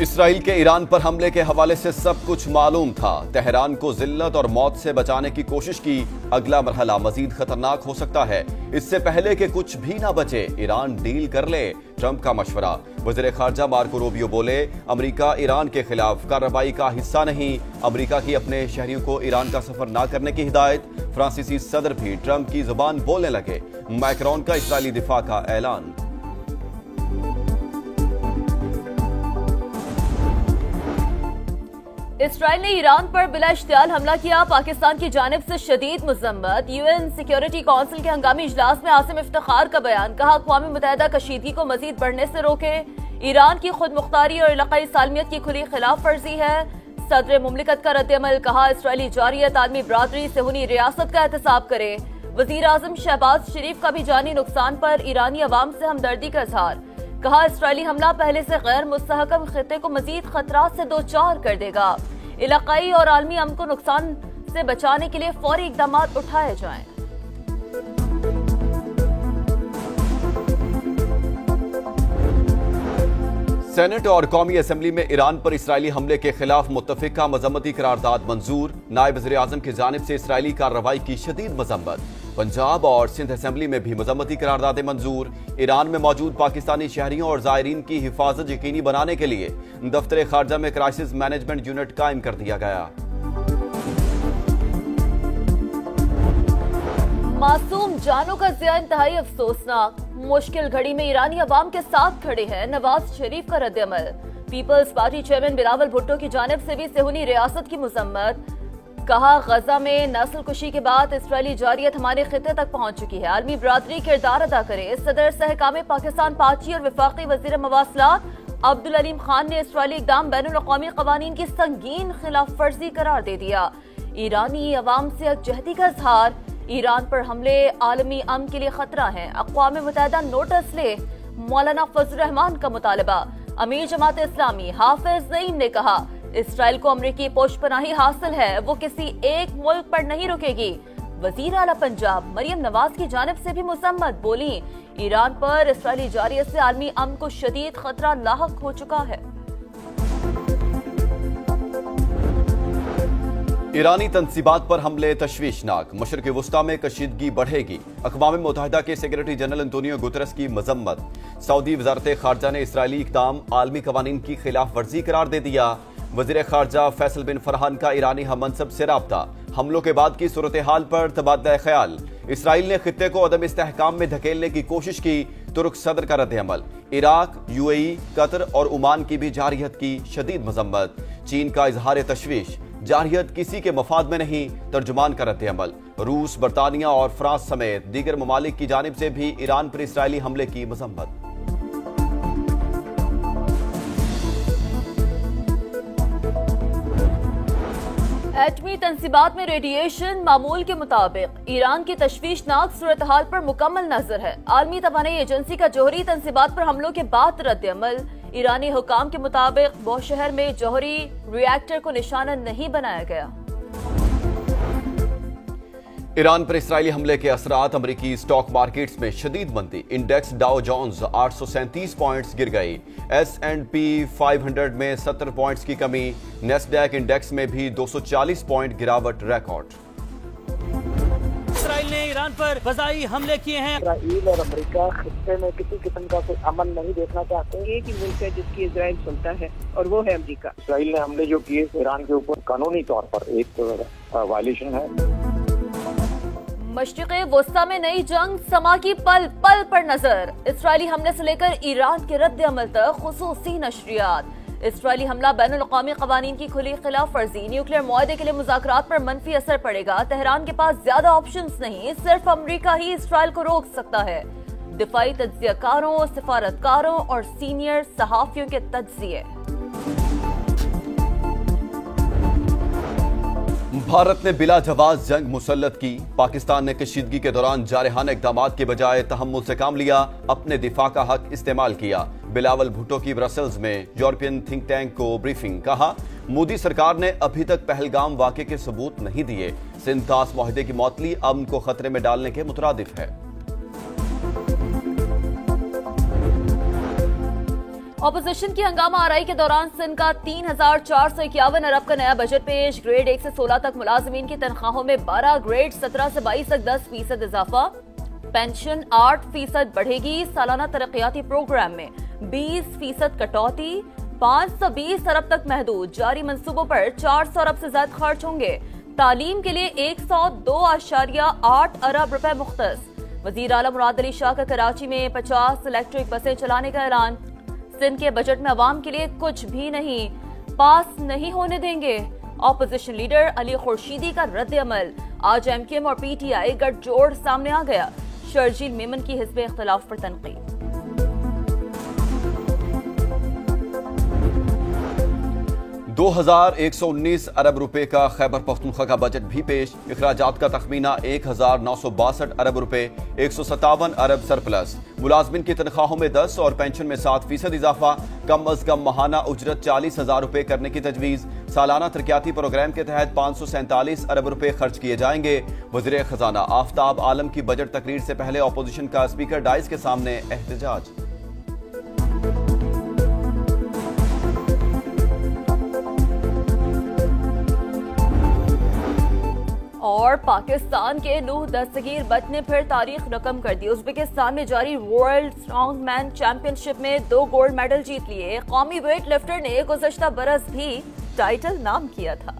اسرائیل کے ایران پر حملے کے حوالے سے سب کچھ معلوم تھا، تہران کو ذلت اور موت سے بچانے کی کوشش کی، اگلا مرحلہ مزید خطرناک ہو سکتا ہے، اس سے پہلے کہ کچھ بھی نہ بچے ایران ڈیل کر لے، ٹرمپ کا مشورہ۔ وزیر خارجہ مارکو روبیو بولے، امریکہ ایران کے خلاف کارروائی کا حصہ نہیں، امریکہ کی اپنے شہریوں کو ایران کا سفر نہ کرنے کی ہدایت۔ فرانسیسی صدر بھی ٹرمپ کی زبان بولنے لگے، میکرون کا اسرائیلی دفاع کا اعلان۔ اسرائیل نے ایران پر بلا اشتعال حملہ کیا، پاکستان کی جانب سے شدید مذمت۔ یو این سیکیورٹی کونسل کے ہنگامی اجلاس میں عاصم افتخار کا بیان، کہا اقوام متحدہ کشیدگی کو مزید بڑھنے سے روکے، ایران کی خود مختاری اور علاقائی سالمیت کی کھلی خلاف ورزی ہے۔ صدر مملکت کا رد عمل، کہا اسرائیلی جارحیت عالمی برادری صہیونی ریاست کا احتساب کرے۔ وزیر اعظم شہباز شریف کا بھی جانی نقصان پر ایرانی عوام سے ہمدردی کا اظہار، کہا اسرائیلی حملہ پہلے سے غیر مستحکم خطے کو مزید خطرات سے دوچار کر دے گا، علاقائی اور عالمی امن کو نقصان سے بچانے کے لیے فوری اقدامات اٹھائے جائیں۔ سینٹ اور قومی اسمبلی میں ایران پر اسرائیلی حملے کے خلاف متفقہ مذمتی قرارداد منظور، نائب وزیر اعظم کی جانب سے اسرائیلی کارروائی کی شدید مذمت۔ پنجاب اور سندھ اسمبلی میں بھی مذمتی قراردادیں منظور۔ ایران میں موجود پاکستانی شہریوں اور زائرین کی حفاظت یقینی بنانے کے لیے دفتر خارجہ میں کرائسس مینجمنٹ یونٹ قائم کر دیا گیا۔ معصوم جانوں کا ضیاع انتہائی افسوسناک، مشکل گھڑی میں ایرانی عوام کے ساتھ کھڑے ہیں نواز شریف کا رد عمل۔ پیپلز پارٹی چیئرمین بلاول بھٹو کی جانب سے بھی صہیونی ریاست کی مذمت، کہا غزہ میں نسل کشی کے بعد اسرائیلی جارحیت ہمارے خطے تک پہنچ چکی ہے، عالمی برادری کردار ادا کرے۔ صدر استحکام پاکستان پارٹی اور وفاقی وزیر مواصلات عبدالعلیم خان نے اسرائیلی اقدام بین الاقوامی قوانین کی سنگین خلاف ورزی قرار دے دیا۔ ایرانی عوام سے یکجہتی کا اظہار، ایران پر حملے عالمی امن کے لیے خطرہ ہیں، اقوام متحدہ نوٹس لے، مولانا فضل الرحمان کا مطالبہ۔ امیر جماعت اسلامی حافظ نعیم نے کہا، اسرائیل کو امریکی پوش پناہی حاصل ہے، وہ کسی ایک ملک پر نہیں رکے گی۔ وزیر اعلیٰ پنجاب مریم نواز کی جانب سے بھی مذمت، بولی ایران پر اسرائیلی جارحیت سے عالمی امن کو شدید خطرہ لاحق ہو چکا ہے۔ ایرانی تنصیبات پر حملے تشویشناک، مشرق وسطی میں کشیدگی بڑھے گی، اقوام متحدہ کے سیکریٹری جنرل انتونیو گوترس کی مذمت۔ سعودی وزارت خارجہ نے اسرائیلی اقدام عالمی قوانین کی خلاف ورزی قرار دے دیا۔ وزیر خارجہ فیصل بن فرحان کا ایرانی ہم منصب سے رابطہ، حملوں کے بعد کی صورتحال پر تبادلہ خیال۔ اسرائیل نے خطے کو عدم استحکام میں دھکیلنے کی کوشش کی، ترک صدر کا رد عمل۔ عراق، یو اے ای، قطر اور عمان کی بھی جارحیت کی شدید مذمت۔ چین کا اظہار تشویش، جارحیت کسی کے مفاد میں نہیں، ترجمان کا رد عمل۔ روس، برطانیہ اور فرانس سمیت دیگر ممالک کی جانب سے بھی ایران پر اسرائیلی حملے کی مذمت۔ ایٹمی تنصیبات میں ریڈیشن معمول کے مطابق، ایران کی تشویشناک صورتحال پر مکمل نظر ہے۔ عالمی توانائی ایجنسی کا جوہری تنصیبات پر حملوں کے بعد رد عمل۔ ایرانی حکام کے مطابق بوشہر میں جوہری ری ایکٹر کو نشانہ نہیں بنایا گیا۔ ایران پر اسرائیلی حملے کے اثرات، امریکی اسٹاک مارکیٹس میں شدید مندی، انڈیکس ڈاؤ جونز 837 پوائنٹس گر گئی، ایس اینڈ پی 500 میں 70 پوائنٹس کی کمی، نیسڈیک انڈیکس میں بھی 240 پوائنٹ گراوٹ ریکارڈ۔ اسرائیل نے ایران پر فضائی حملے کیے ہیں۔ اسرائیل اور امریکہ خطے میں کسی قسم کا کوئی امن نہیں دیکھنا چاہتے۔ ایک ہی ملک ہے جس کی اسرائیل سنتا ہے اور وہ ہے امریکہ۔ اسرائیل نے حملے جو کیے ایران کے اوپر قانونی طور پر ایک وائلیشن ہے۔ مشرق وسطی میں نئی جنگ، سما کی پل پل پر نظر، اسرائیلی حملے سے لے کر ایران کے رد عمل تک خصوصی نشریات۔ اسرائیلی حملہ بین الاقوامی قوانین کی کھلی خلاف ورزی، نیوکلیئر معاہدے کے لیے مذاکرات پر منفی اثر پڑے گا، تہران کے پاس زیادہ آپشنز نہیں، صرف امریکہ ہی اسرائیل کو روک سکتا ہے۔ دفاعی تجزیہ کاروں، سفارتکاروں اور سینئر صحافیوں کے تجزیے۔ بھارت نے بلا جواز جنگ مسلط کی، پاکستان نے کشیدگی کے دوران جارحانہ اقدامات کے بجائے تحمل سے کام لیا، اپنے دفاع کا حق استعمال کیا۔ بلاول بھٹو کی برسلز میں یورپین تھنک ٹینک کو بریفنگ، کہا مودی سرکار نے ابھی تک پہلگام واقعے کے ثبوت نہیں دیے، سندھ طاس معاہدے کی معطلی امن کو خطرے میں ڈالنے کے مترادف ہے۔ اپوزیشن کی ہنگامہ آرائی کے دوران سندھ کا 3,451 ارب کا نیا بجٹ پیش. گریڈ 1 سے 16 تک ملازمین کی تنخواہوں میں 12، گریڈ 17 سے 22 تک 10% اضافہ. پینشن 8% بڑھے گی. سالانہ ترقیاتی پروگرام میں 20% کٹوتی. 520 ارب تک محدود. جاری منصوبوں پر 400 ارب سے زائد خرچ ہوں گے. تعلیم کے لیے 102.8 ارب روپے مختص. وزیر اعلیٰ مراد علی شاہ کا کراچی میں 50 الیکٹرک بسیں چلانے کا اعلان. سندھ کے بجٹ میں عوام کے لیے کچھ بھی نہیں، پاس نہیں ہونے دیں گے. اپوزیشن لیڈر علی خورشیدی کا رد عمل. آج ایم کیو ایم اور پی ٹی آئی گٹھ جوڑ سامنے آ گیا. شرجیل میمن کی حزب اختلاف پر تنقید. 2,119 ارب روپے کا خیبر پختونخوا کا بجٹ بھی پیش. اخراجات کا تخمینہ 1,962 ارب روپے. 157 ارب سرپلس. ملازمین کی تنخواہوں میں 10 اور پینشن میں 7% اضافہ. کم از کم ماہانہ اجرت 40,000 روپے کرنے کی تجویز. سالانہ ترقیاتی پروگرام کے تحت 547 ارب روپے خرچ کیے جائیں گے. وزیر خزانہ آفتاب عالم کی بجٹ تقریر سے پہلے اپوزیشن کا اسپیکر ڈائز کے سامنے احتجاج. اور پاکستان کے نوح دستگیر بٹ نے پھر تاریخ رقم کر دی. ازبکستان میں جاری ورلڈ اسٹرانگ مین چیمپئن شپ میں 2 گولڈ میڈل جیت لیے. قومی ویٹ لفٹر نے گزشتہ برس بھی ٹائٹل نام کیا تھا.